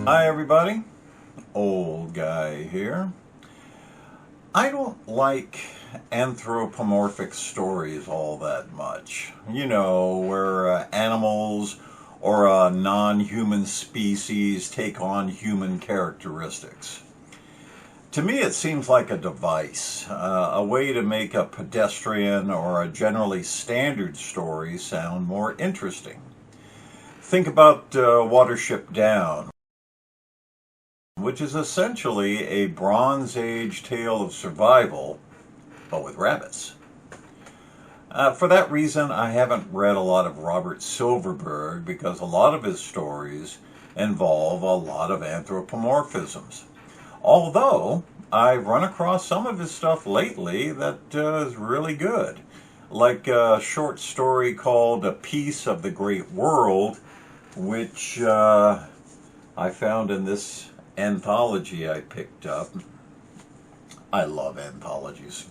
Hi everybody, old guy here. I don't like anthropomorphic stories all that much. You know, where animals or a non-human species take on human characteristics. To me it seems like a device, a way to make a pedestrian or a generally standard story sound more interesting. Think about Watership Down, which is essentially a Bronze Age tale of survival, but with rabbits. For that reason, I haven't read a lot of Robert Silverberg because a lot of his stories involve a lot of anthropomorphisms. Although, I've run across some of his stuff lately that is really good. Like a short story called A Piece of the Great World, which I found in this anthology I picked up. I love anthologies.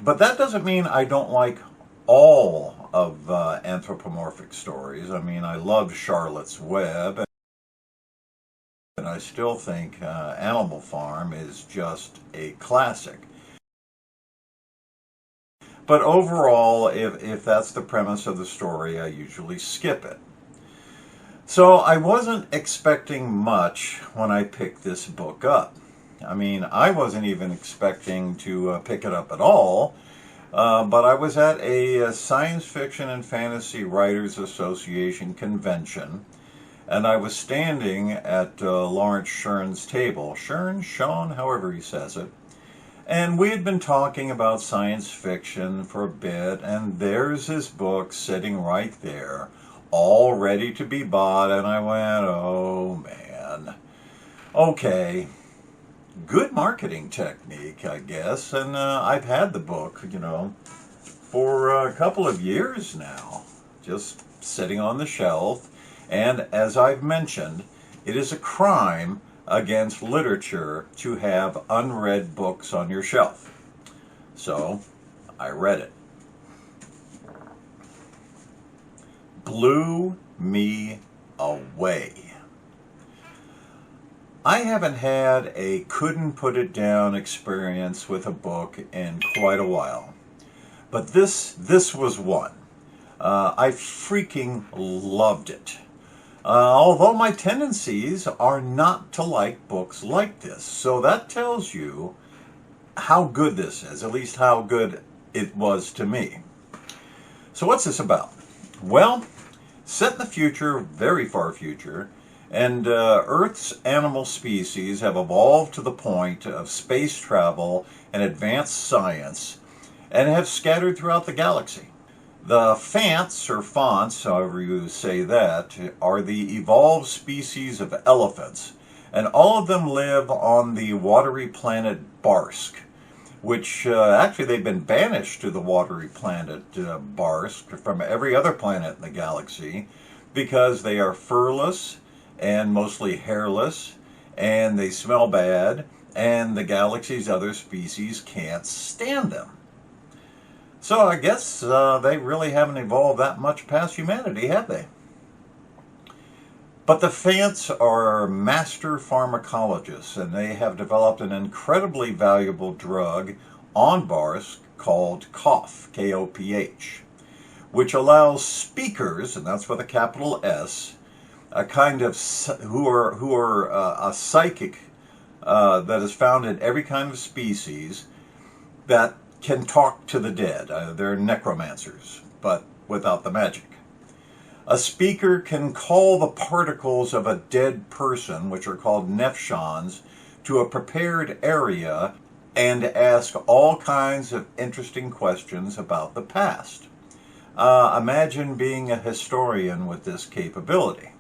But that doesn't mean I don't like all of anthropomorphic stories. I mean, I love Charlotte's Web, and I still think Animal Farm is just a classic. But overall, if that's the premise of the story, I usually skip it. So I wasn't expecting much when I picked this book up. I mean, I wasn't even expecting to pick it up at all, but I was at a Science Fiction and Fantasy Writers Association convention, and I was standing at Lawrence Shern's table, Sean, however he says it, and we had been talking about science fiction for a bit, and there's his book sitting right there, all ready to be bought, and I went, oh man, okay, good marketing technique, I guess, and I've had the book, for a couple of years now, just sitting on the shelf, and as I've mentioned, it is a crime against literature to have unread books on your shelf. So, I read it. Blew me away. I haven't had a couldn't put it down experience with a book in quite a while, but this was one. I freaking loved it. Although my tendencies are not to like books like this, so that tells you how good this is, at least how good it was to me. So what's this about? Well, set in the future, very far future, and Earth's animal species have evolved to the point of space travel and advanced science, and have scattered throughout the galaxy. The Fants, or Fants, however you say that, are the evolved species of elephants, and all of them live on the watery planet Barsk, which actually they've been banished to the watery planet Barsk from every other planet in the galaxy because they are furless and mostly hairless, and they smell bad, and the galaxy's other species can't stand them. So I guess they really haven't evolved that much past humanity, have they? But the Fants are master pharmacologists, and they have developed an incredibly valuable drug on Barsk called Koph, K-O-P-H, which allows speakers, and that's with a capital S, a kind of who are a psychic that is found in every kind of species that can talk to the dead. They're necromancers, but without the magic. A speaker can call the particles of a dead person, which are called nefshans, to a prepared area and ask all kinds of interesting questions about the past. Imagine being a historian with this capability.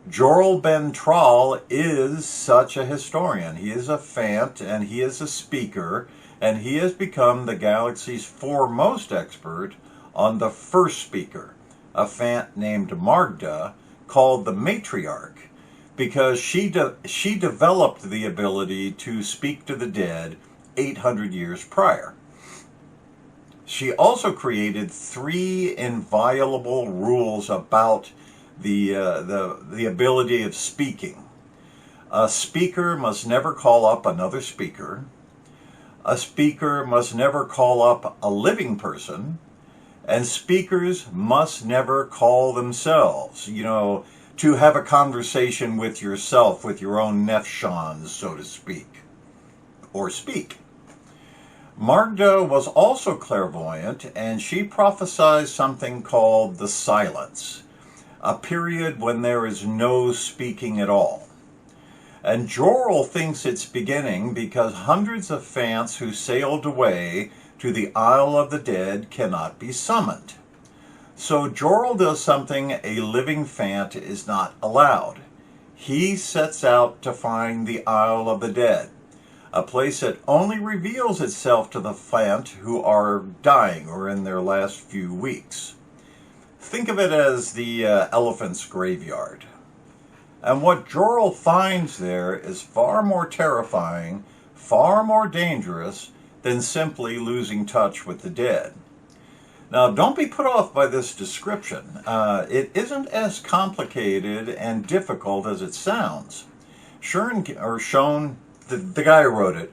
Jorel Ben Tral is such a historian. He is a Fant, and he is a speaker, and he has become the galaxy's foremost expert on the first speaker, a Fant named Margda, called the Matriarch, because she developed the ability to speak to the dead 800 years prior. She also created 3 inviolable rules about the ability of speaking. A speaker must never call up another speaker. A speaker must never call up a living person. And speakers must never call themselves, to have a conversation with yourself, with your own nefshons, so to speak, or speak. Magda was also clairvoyant, and she prophesied something called the silence, a period when there is no speaking at all. And Jorel thinks it's beginning because hundreds of Fants who sailed away to the Isle of the Dead cannot be summoned. So Jorel does something a living Fant is not allowed. He sets out to find the Isle of the Dead, a place that only reveals itself to the Fant who are dying or in their last few weeks. Think of it as the elephant's graveyard. And what Jorel finds there is far more terrifying, far more dangerous than simply losing touch with the dead. Now, don't be put off by this description. It isn't as complicated and difficult as it sounds. Shone, the guy who wrote it,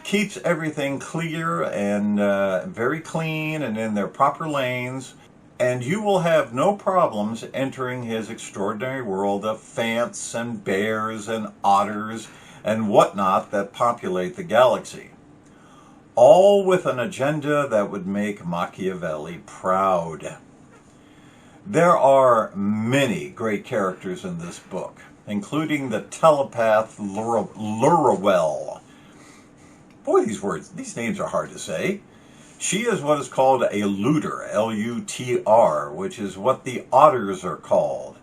keeps everything clear and very clean and in their proper lanes, and you will have no problems entering his extraordinary world of Fants and bears and otters and whatnot that populate the galaxy. All with an agenda that would make Machiavelli proud. There are many great characters in this book, including the telepath Lurwell. Boy, these names are hard to say. She is what is called a Lutr, L-U-T-R, which is what the otters are called.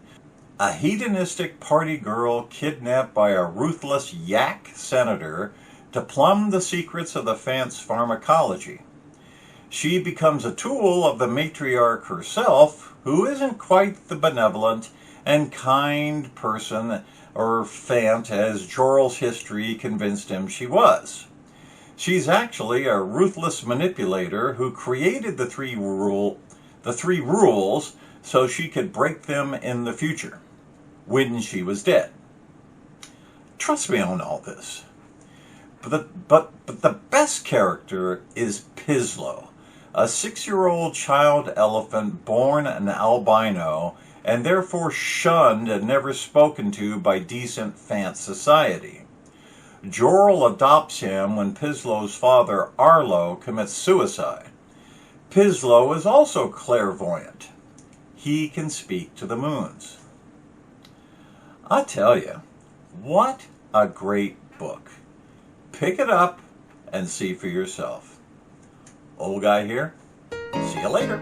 A hedonistic party girl kidnapped by a ruthless yak senator to plumb the secrets of the Fant's pharmacology. She becomes a tool of the matriarch herself, who isn't quite the benevolent and kind person or Fant as Jorel's history convinced him she was. She's actually a ruthless manipulator who created the three rules so she could break them in the future, when she was dead. Trust me on all this. But the best character is Pislo, a 6-year-old child elephant born an albino and therefore shunned and never spoken to by decent Fant society. Jorel adopts him when Pislo's father, Arlo, commits suicide. Pislo is also clairvoyant. He can speak to the moons. I tell you, what a great book. Pick it up and see for yourself. Old guy here. See you later.